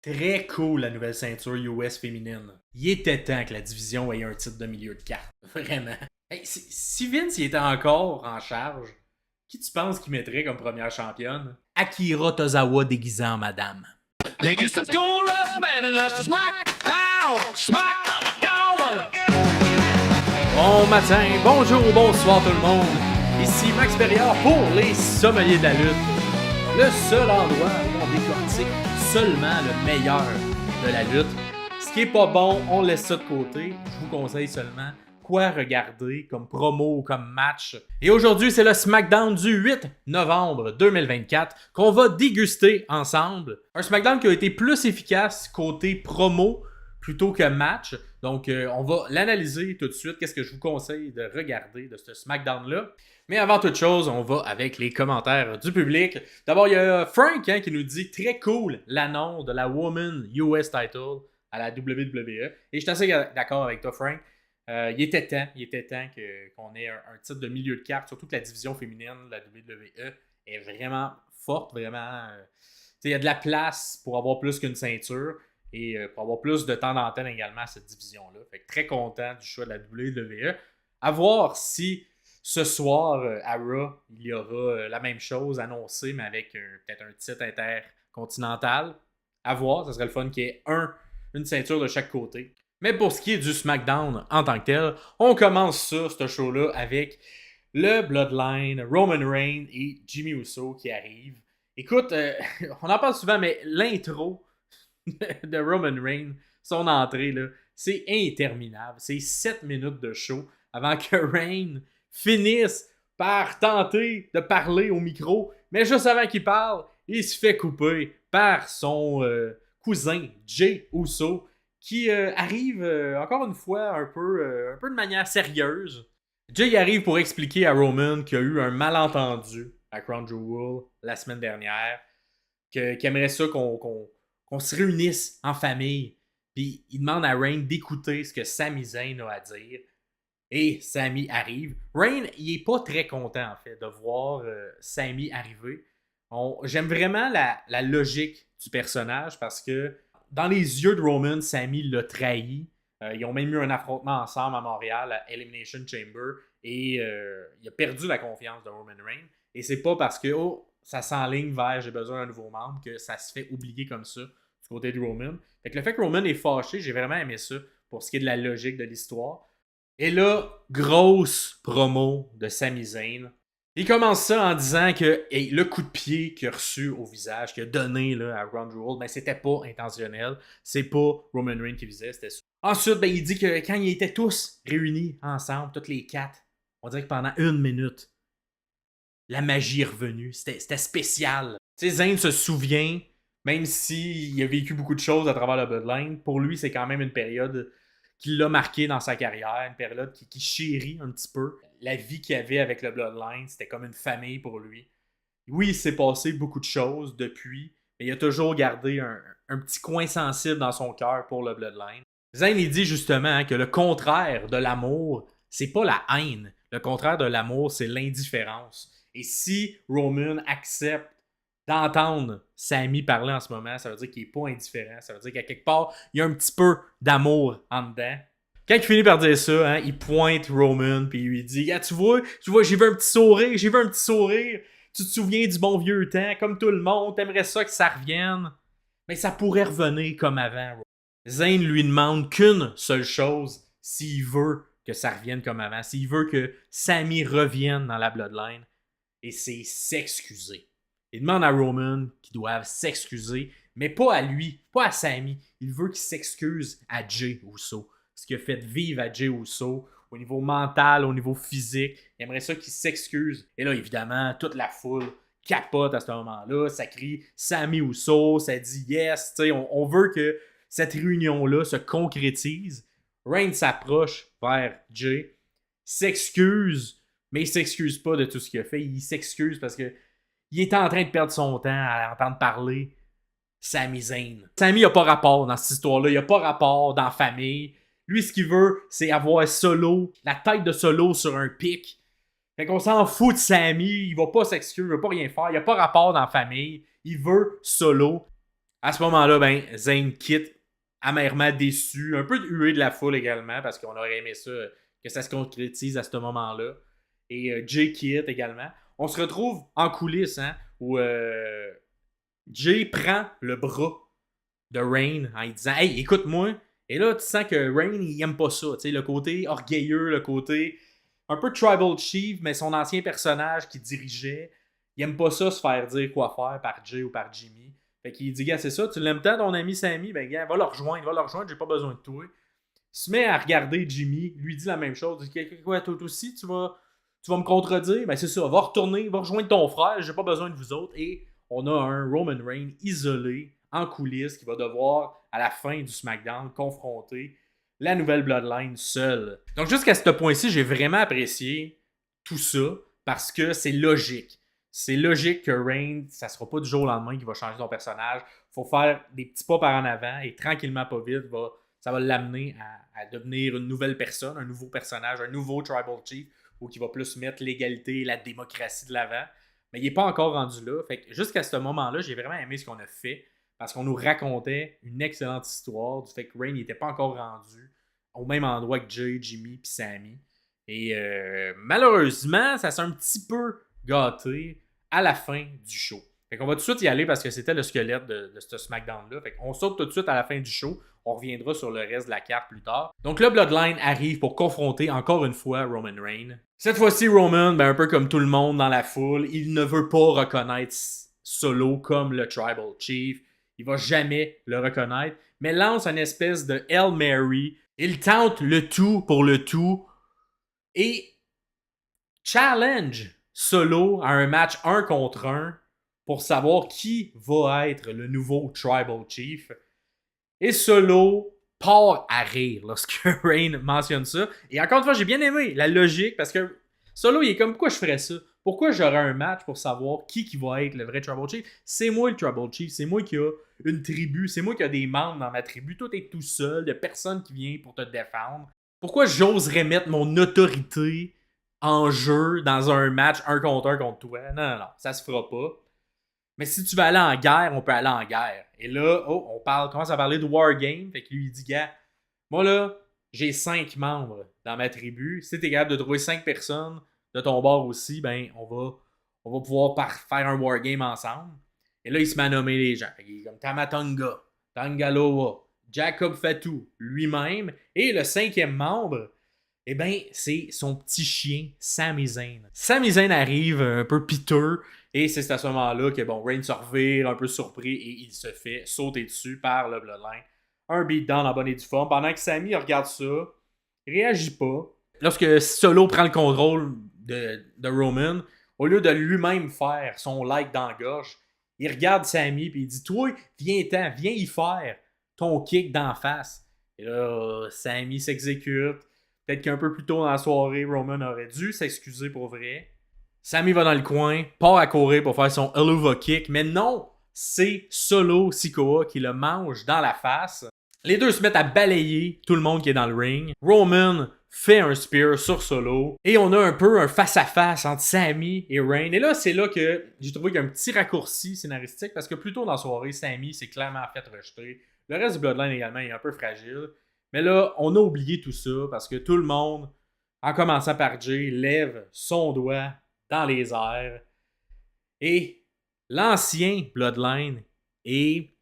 Très cool la nouvelle ceinture US féminine. Il était temps que la division ait un titre de milieu de carte. Vraiment. Hey, si Vince il était encore en charge, qui tu penses qu'il mettrait comme première championne? Akira Tozawa déguisée en madame. Bon matin, bonjour, bonsoir tout le monde. Ici Max Perriard pour les sommeliers de la lutte. Le seul endroit où on décortique seulement le meilleur de la lutte. Ce qui est pas bon, on laisse ça de côté. Je vous conseille seulement quoi regarder comme promo ou comme match. Et aujourd'hui, c'est le SmackDown du 8 novembre 2024 qu'on va déguster ensemble. Un SmackDown qui a été plus efficace côté promo plutôt que match. Donc, on va l'analyser tout de suite. Qu'est-ce que je vous conseille de regarder de ce SmackDown-là? Mais avant toute chose, on va avec les commentaires du public. D'abord, il y a Frank qui nous dit « Très cool l'annonce de la Woman US Title à la WWE. » Et je suis assez d'accord avec toi, Frank. Il était temps qu'on ait un titre de milieu de carte, surtout que la division féminine de la WWE est vraiment forte, vraiment. Il y a de la place pour avoir plus qu'une ceinture et pour avoir plus de temps d'antenne également à cette division-là. Fait que très content du choix de la WWE. À voir si ce soir à Raw, il y aura la même chose annoncée, mais avec peut-être un titre intercontinental. À voir, ça serait le fun qu'il y ait une ceinture de chaque côté. Mais pour ce qui est du SmackDown en tant que tel, on commence ça, ce show-là, avec le Bloodline, Roman Reigns et Jimmy Uso qui arrivent. Écoute, on en parle souvent, mais l'intro de Roman Reigns, son entrée, là, c'est interminable. C'est 7 minutes de show avant que Reigns finisse par tenter de parler au micro. Mais juste avant qu'il parle, il se fait couper par son cousin Jey Uso qui arrive encore une fois un peu de manière sérieuse. Jey arrive pour expliquer à Roman qu'il y a eu un malentendu à Crown Jewel la semaine dernière, qu'il aimerait ça qu'on se réunisse en famille. Puis il demande à Reigns d'écouter ce que Sami Zayn a à dire. Et Sami arrive. Reigns, il est pas très content en fait de voir Sami arriver. J'aime vraiment la logique du personnage parce que dans les yeux de Roman, Sami l'a trahi. Ils ont même eu un affrontement ensemble à Montréal, à Elimination Chamber, et il a perdu la confiance de Roman Reigns. Et c'est pas parce que ça s'enligne vers j'ai besoin d'un nouveau membre que ça se fait oublier comme ça du côté de Roman. Fait que le fait que Roman est fâché, j'ai vraiment aimé ça pour ce qui est de la logique de l'histoire. Et là, grosse promo de Sami Zayn. Il commence ça en disant que le coup de pied qu'il a reçu au visage, qu'il a donné là, à Crown Jewel, ben, c'était pas intentionnel. C'est pas Roman Reigns qui visait, c'était ça. Ensuite, ben, il dit que quand ils étaient tous réunis ensemble, toutes les quatre, on dirait que pendant 1 minute, la magie est revenue. C'était spécial. Tu sais, Zayn se souvient, même s'il a vécu beaucoup de choses à travers la Bloodline, pour lui, c'est quand même une période qui l'a marqué dans sa carrière, une période qui chérit un petit peu. La vie qu'il avait avec le Bloodline, c'était comme une famille pour lui. Oui, il s'est passé beaucoup de choses depuis, mais il a toujours gardé un petit coin sensible dans son cœur pour le Bloodline. Zayn, il dit justement que le contraire de l'amour, c'est pas la haine. Le contraire de l'amour, c'est l'indifférence. Et si Roman accepte d'entendre Sami parler en ce moment, ça veut dire qu'il n'est pas indifférent. Ça veut dire qu'à quelque part, il y a un petit peu d'amour en dedans. Quand il finit par dire ça, il pointe Roman puis il lui dit tu vois, j'ai vu un petit sourire. Tu te souviens du bon vieux temps, comme tout le monde, t'aimerais ça que ça revienne. Mais ça pourrait revenir comme avant. Zayn lui demande qu'une seule chose s'il veut que ça revienne comme avant, s'il veut que Sami revienne dans la Bloodline, et c'est s'excuser. Il demande à Roman qu'ils doivent s'excuser, mais pas à lui, pas à Sami. Il veut qu'il s'excuse à Jey Uso. Ce qu'il a fait vivre à Jey Uso au niveau mental, au niveau physique. Il aimerait ça qu'il s'excuse. Et là, évidemment, toute la foule capote à ce moment-là. Ça crie Sami Uso, ça dit yes. On veut que cette réunion-là se concrétise. Reigns s'approche vers Jey, s'excuse, mais il s'excuse pas de tout ce qu'il a fait. Il s'excuse parce que il est en train de perdre son temps à entendre parler Sami Zayn. Sami n'a pas rapport dans cette histoire-là. Il n'a pas rapport dans la famille. Lui, ce qu'il veut, c'est avoir Solo, la tête de Solo sur un pic. Fait qu'on s'en fout de Sami. Il va pas s'excuser, il va pas rien faire. Il n'a pas rapport dans la famille. Il veut Solo. À ce moment-là, ben, Zayn quitte amèrement déçu, un peu hué de la foule également, parce qu'on aurait aimé ça, que ça se concrétise à ce moment-là. Et Jay quitte également. On se retrouve en coulisses, hein, où Jay prend le bras de Rain en lui disant Hey, écoute-moi. Et là, tu sens que Rain, il aime pas ça. Le côté orgueilleux, le côté un peu tribal chief, mais son ancien personnage qui dirigeait, il aime pas ça se faire dire quoi faire par Jay ou par Jimmy. Fait qu'il dit, gars, c'est ça, tu l'aimes tant ton ami Sammy, ben gars, va le rejoindre, j'ai pas besoin de toi. Il se met à regarder Jimmy, lui dit la même chose, il dit, quoi, toi aussi, tu vas me contredire, ben c'est ça, va retourner, va rejoindre ton frère, j'ai pas besoin de vous autres. Et on a un Roman Reigns isolé, en coulisses, qui va devoir, à la fin du SmackDown, confronter la nouvelle Bloodline seule. Donc jusqu'à ce point-ci, j'ai vraiment apprécié tout ça, parce que c'est logique. C'est logique que Reigns, ça sera pas du jour au lendemain qu'il va changer son personnage. Il faut faire des petits pas par en avant et tranquillement, pas vite, ça va l'amener à devenir une nouvelle personne, un nouveau personnage, un nouveau Tribal Chief, ou qui va plus mettre l'égalité et la démocratie de l'avant. Mais il n'est pas encore rendu là. Fait que jusqu'à ce moment-là, j'ai vraiment aimé ce qu'on a fait parce qu'on nous racontait une excellente histoire du fait que Reigns n'était pas encore rendu au même endroit que Jay, Jimmy et Sammy. Et malheureusement, ça s'est un petit peu gâté à la fin du show. Fait qu'on va tout de suite y aller parce que c'était le squelette de ce SmackDown-là. Fait qu'on saute tout de suite à la fin du show. On reviendra sur le reste de la carte plus tard. Donc le Bloodline arrive pour confronter encore une fois Roman Reigns. Cette fois-ci, Roman, ben, un peu comme tout le monde dans la foule, il ne veut pas reconnaître Solo comme le Tribal Chief. Il va jamais le reconnaître, mais lance une espèce de Hail Mary. Il tente le tout pour le tout et challenge Solo à un match 1 contre 1 pour savoir qui va être le nouveau Tribal Chief. Et Solo part à rire lorsque Reigns mentionne ça. Et encore une fois, j'ai bien aimé la logique parce que Solo, il est comme, pourquoi je ferais ça? Pourquoi j'aurais un match pour savoir qui va être le vrai Tribal Chief? C'est moi le Tribal Chief, c'est moi qui a une tribu, c'est moi qui a des membres dans ma tribu. Toi, t'es tout seul, il n'y a personne qui vient pour te défendre. Pourquoi j'oserais mettre mon autorité en jeu dans un match 1 contre toi? Non, non, non, ça se fera pas. Mais si tu veux aller en guerre, on peut aller en guerre. Et là, on commence à parler de Wargame. Fait que lui, il dit, gars, moi là, j'ai 5 membres dans ma tribu. Si t'es capable de trouver 5 personnes de ton bord aussi, ben, on va pouvoir faire un Wargame ensemble. Et là, il se met à nommer les gens. Fait qu'il est comme Tamatonga, Tangaloa, Jacob Fatou, lui-même. Et le 5e membre, eh bien, c'est son petit chien, Sami Zayn. Sami Zayn arrive un peu piteux, et c'est à ce moment-là que, bon, Reigns se revire un peu surpris, et il se fait sauter dessus par le Bloodline. Un beatdown en bonne et due forme. Pendant que Sami regarde ça, il réagit pas. Lorsque Solo prend le contrôle de Roman, au lieu de lui-même faire son like dans la gorge, il regarde Sami, et il dit, toi, viens y faire ton kick d'en face. Et là, Sami s'exécute. Peut-être qu'un peu plus tôt dans la soirée, Roman aurait dû s'excuser pour vrai. Sami va dans le coin, part à courir pour faire son Helluva Kick, mais non, c'est Solo Sikoa qui le mange dans la face. Les deux se mettent à balayer tout le monde qui est dans le ring. Roman fait un spear sur Solo. Et on a un peu un face-à-face entre Sami et Reigns. Et là, c'est là que j'ai trouvé qu'il y a un petit raccourci scénaristique parce que plus tôt dans la soirée, Sami s'est clairement fait rejeter. Le reste du Bloodline également est un peu fragile. Mais là, on a oublié tout ça parce que tout le monde, en commençant par Jay, lève son doigt dans les airs. Et l'ancien Bloodline est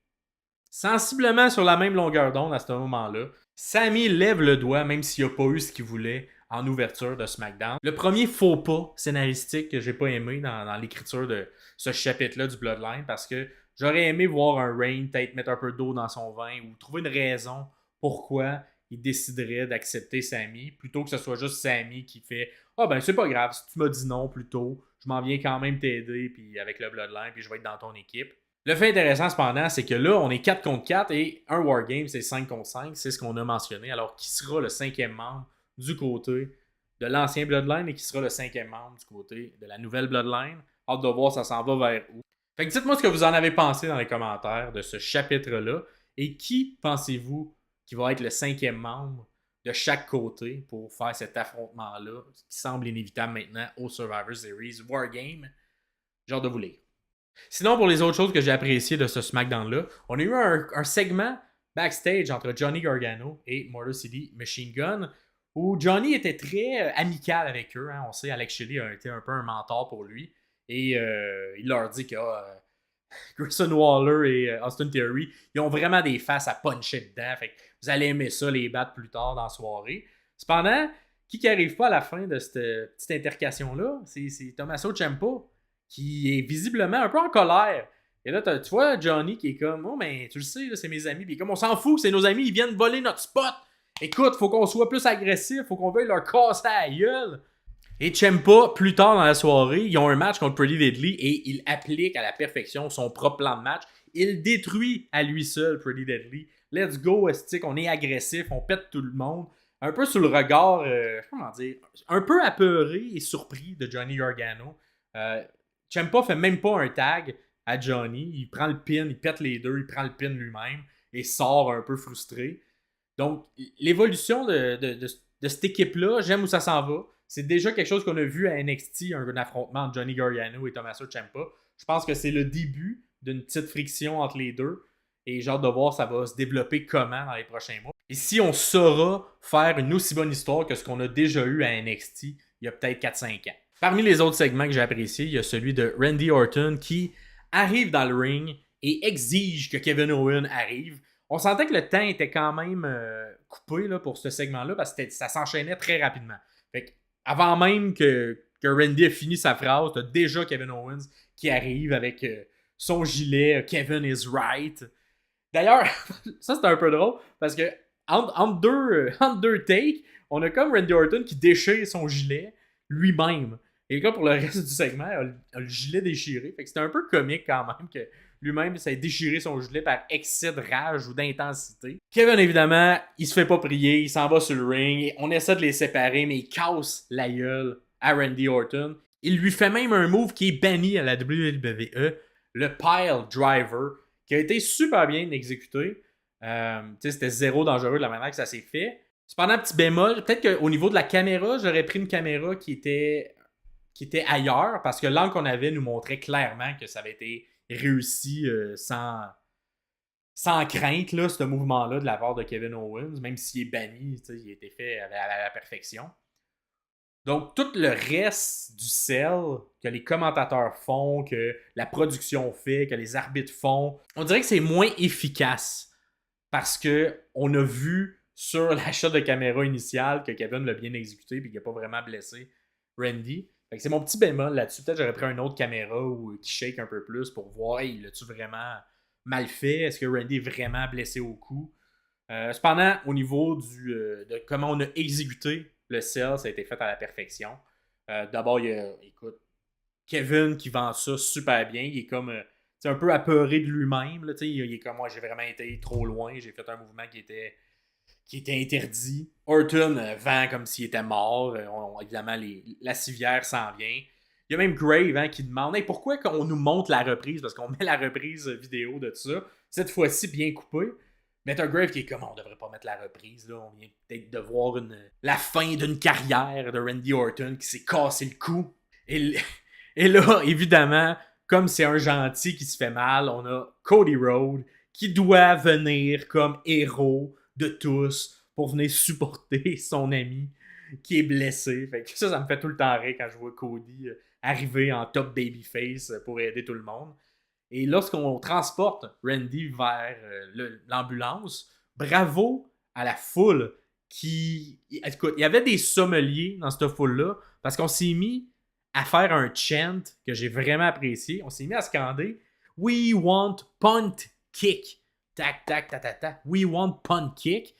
sensiblement sur la même longueur d'onde à ce moment-là. Sami lève le doigt, même s'il n'a pas eu ce qu'il voulait en ouverture de SmackDown. Le premier faux pas scénaristique que j'ai pas aimé dans l'écriture de ce chapitre-là du Bloodline, parce que j'aurais aimé voir un Reigns peut-être mettre un peu d'eau dans son vin ou trouver une raison pourquoi il déciderait d'accepter Sami, plutôt que ce soit juste Sami qui fait « Ah ben c'est pas grave, si tu m'as dit non plus tôt, je m'en viens quand même t'aider puis avec le Bloodline, puis je vais être dans ton équipe. » Le fait intéressant cependant, c'est que là, on est 4 contre 4 et un Wargame, c'est 5 contre 5, c'est ce qu'on a mentionné. Alors, qui sera le 5e membre du côté de l'ancien Bloodline et qui sera le 5e membre du côté de la nouvelle Bloodline? Hâte de voir ça s'en va vers où. Fait que dites-moi ce que vous en avez pensé dans les commentaires de ce chapitre-là et qui pensez-vous qui va être le 5e membre de chaque côté pour faire cet affrontement-là qui semble inévitable maintenant au Survivor Series Wargame? J'ai hâte de vous lire. Sinon, pour les autres choses que j'ai appréciées de ce SmackDown-là, on a eu un segment backstage entre Johnny Gargano et Motor City Machine Gun où Johnny était très amical avec eux. Hein. On sait Alex Shelley a été un peu un mentor pour lui. Et il leur dit que Grayson Waller et Austin Theory, ils ont vraiment des faces à puncher dedans. Fait que vous allez aimer ça, les battre plus tard dans la soirée. Cependant, qui arrive pas à la fin de cette petite intercation-là, c'est Tommaso Ciampa, qui est visiblement un peu en colère. Et là, tu vois Johnny qui est comme, oh, mais tu le sais, là, c'est mes amis. Puis comme, on s'en fout que c'est nos amis, ils viennent voler notre spot. Écoute, faut qu'on soit plus agressif, faut qu'on veuille leur casser la gueule. Et Ciampa, plus tard dans la soirée, ils ont un match contre Pretty Deadly et il applique à la perfection son propre plan de match. Il détruit à lui seul Pretty Deadly. Let's go, Estique, on est agressif, on pète tout le monde. Un peu sous le regard, comment dire, un peu apeuré et surpris de Johnny Gargano. Ciampa fait même pas un tag à Johnny. Il prend le pin, il pète les deux, il prend le pin lui-même et sort un peu frustré. Donc, l'évolution de cette équipe-là, j'aime où ça s'en va. C'est déjà quelque chose qu'on a vu à NXT, un affrontement entre Johnny Gargano et Tommaso Ciampa. Je pense que c'est le début d'une petite friction entre les deux. Et j'ai hâte de voir ça va se développer comment dans les prochains mois. Et si on saura faire une aussi bonne histoire que ce qu'on a déjà eu à NXT il y a peut-être 4-5 ans. Parmi les autres segments que j'ai appréciés, il y a celui de Randy Orton qui arrive dans le ring et exige que Kevin Owens arrive. On sentait que le temps était quand même coupé là, pour ce segment-là parce que ça s'enchaînait très rapidement. Fait que avant même que Randy ait fini sa phrase, t'as déjà Kevin Owens qui arrive avec son gilet Kevin is right. D'ailleurs, ça c'est un peu drôle parce que entre deux takes, on a comme Randy Orton qui déchire son gilet lui-même. Et là, pour le reste du segment, il a le gilet déchiré. Fait que c'était un peu comique quand même que lui-même, ça a déchiré son gilet par excès de rage ou d'intensité. Kevin, évidemment, il se fait pas prier, il s'en va sur le ring. On essaie de les séparer, mais il casse la gueule à Randy Orton. Il lui fait même un move qui est banni à la WWE, le Pile Driver, qui a été super bien exécuté. C'était zéro dangereux de la manière que ça s'est fait. Cependant, petit bémol, peut-être qu'au niveau de la caméra, j'aurais pris une caméra qui était ailleurs, parce que l'angle qu'on avait nous montrait clairement que ça avait été réussi sans crainte, là, ce mouvement-là de la part de Kevin Owens, même s'il est banni, il a été fait à la perfection. Donc, tout le reste du sel que les commentateurs font, que la production fait, que les arbitres font, on dirait que c'est moins efficace parce qu'on a vu sur l'achat de caméra initiale que Kevin l'a bien exécuté et qu'il n'a pas vraiment blessé Randy. Fait que c'est mon petit bémol là-dessus. Peut-être j'aurais pris une autre caméra qui shake un peu plus pour voir, hey, l'as-tu vraiment mal fait? Est-ce que Randy est vraiment blessé au cou? Cependant, au niveau de comment on a exécuté le sell, ça a été fait à la perfection. D'abord, écoute, Kevin qui vend ça super bien. Il est comme un peu apeuré de lui-même. Là, il est comme moi, j'ai vraiment été trop loin. J'ai fait un mouvement qui était interdit. Orton vend comme s'il était mort. Évidemment, la civière s'en vient. Il y a même Grave hein, qui demande hey, pourquoi on nous montre la reprise, parce qu'on met la reprise vidéo de tout ça, cette fois-ci bien coupée. Mais t'as Grave qui est comme on devrait pas mettre la reprise, là. On vient peut-être de voir la fin d'une carrière de Randy Orton qui s'est cassé le cou. Et là, évidemment, comme c'est un gentil qui se fait mal, on a Cody Rhodes qui doit venir comme héros de tous pour venir supporter son ami qui est blessé. Fait que ça me fait tout le temps rire quand je vois Cody arriver en top babyface pour aider tout le monde. Et lorsqu'on transporte Randy vers l'ambulance, bravo à la foule qui... Écoute, il y avait des sommeliers dans cette foule-là parce qu'on s'est mis à faire un chant que j'ai vraiment apprécié. On s'est mis à scander « We want punt kick ». Tac, tac, tac, tac, tac. « We want punt kick ».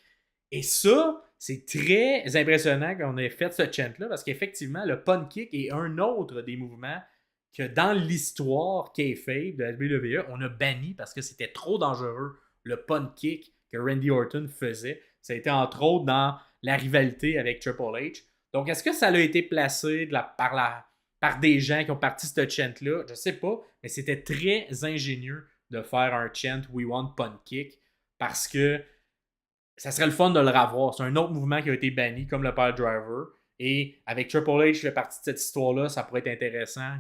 Et ça, c'est très impressionnant qu'on ait fait ce chant-là parce qu'effectivement, le punt kick est un autre des mouvements que dans l'histoire kayfabe de la WWE, on a banni parce que c'était trop dangereux, le punt kick que Randy Orton faisait. Ça a été entre autres dans la rivalité avec Triple H. Donc, est-ce que ça a été placé par des gens qui ont parti ce chant-là? Je sais pas, mais c'était très ingénieux de faire un chant « We want punt kick » parce que ça serait le fun de le revoir. C'est un autre mouvement qui a été banni, comme le Pile Driver. Et avec Triple H qui fait partie de cette histoire-là, ça pourrait être intéressant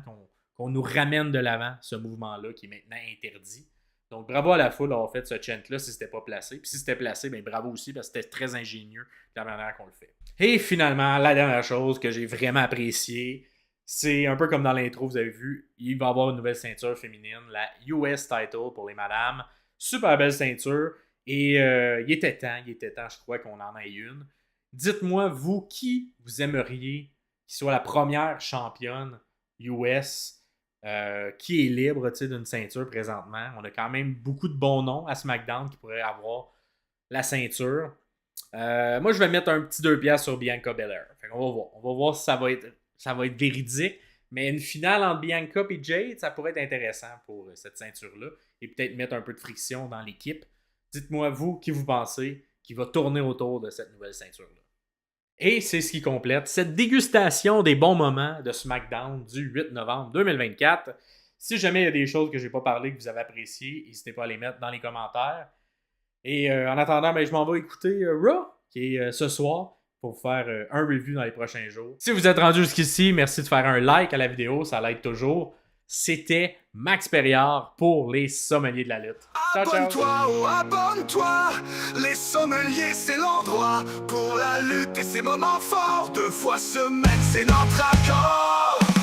qu'on nous ramène de l'avant ce mouvement-là qui est maintenant interdit. Donc, bravo à la foule d'avoir fait ce chant-là si c'était pas placé. Puis si c'était placé, ben bravo aussi parce que c'était très ingénieux de la manière qu'on le fait. Et finalement, la dernière chose que j'ai vraiment appréciée, c'est un peu comme dans l'intro, vous avez vu, il va y avoir une nouvelle ceinture féminine, la US Title pour les madames. Super belle ceinture. Et il était temps, je crois qu'on en ait une. Dites-moi, vous, qui vous aimeriez qui soit la première championne US qui est libre d'une ceinture présentement. On a quand même beaucoup de bons noms à SmackDown qui pourraient avoir la ceinture. Moi, je vais mettre un petit 2 piastres sur Bianca Belair. Fait qu'on va voir. On va voir si ça va être véridique. Mais une finale entre Bianca et Jade, ça pourrait être intéressant pour cette ceinture-là. Et peut-être mettre un peu de friction dans l'équipe. Dites-moi, vous, qui vous pensez qui va tourner autour de cette nouvelle ceinture-là. Et c'est ce qui complète cette dégustation des bons moments de SmackDown du 8 novembre 2024. Si jamais il y a des choses que je n'ai pas parlé que vous avez appréciées, n'hésitez pas à les mettre dans les commentaires. Et en attendant, je m'en vais écouter Raw, qui est ce soir, pour faire un review dans les prochains jours. Si vous êtes rendu jusqu'ici, merci de faire un like à la vidéo, ça l'aide toujours. C'était Max Périard pour les sommeliers de la lutte. Ciao, ciao. Abonne-toi, oh abonne-toi. Les sommeliers, c'est l'endroit pour la lutte et ses moments forts. 2 fois semaine, c'est notre accord.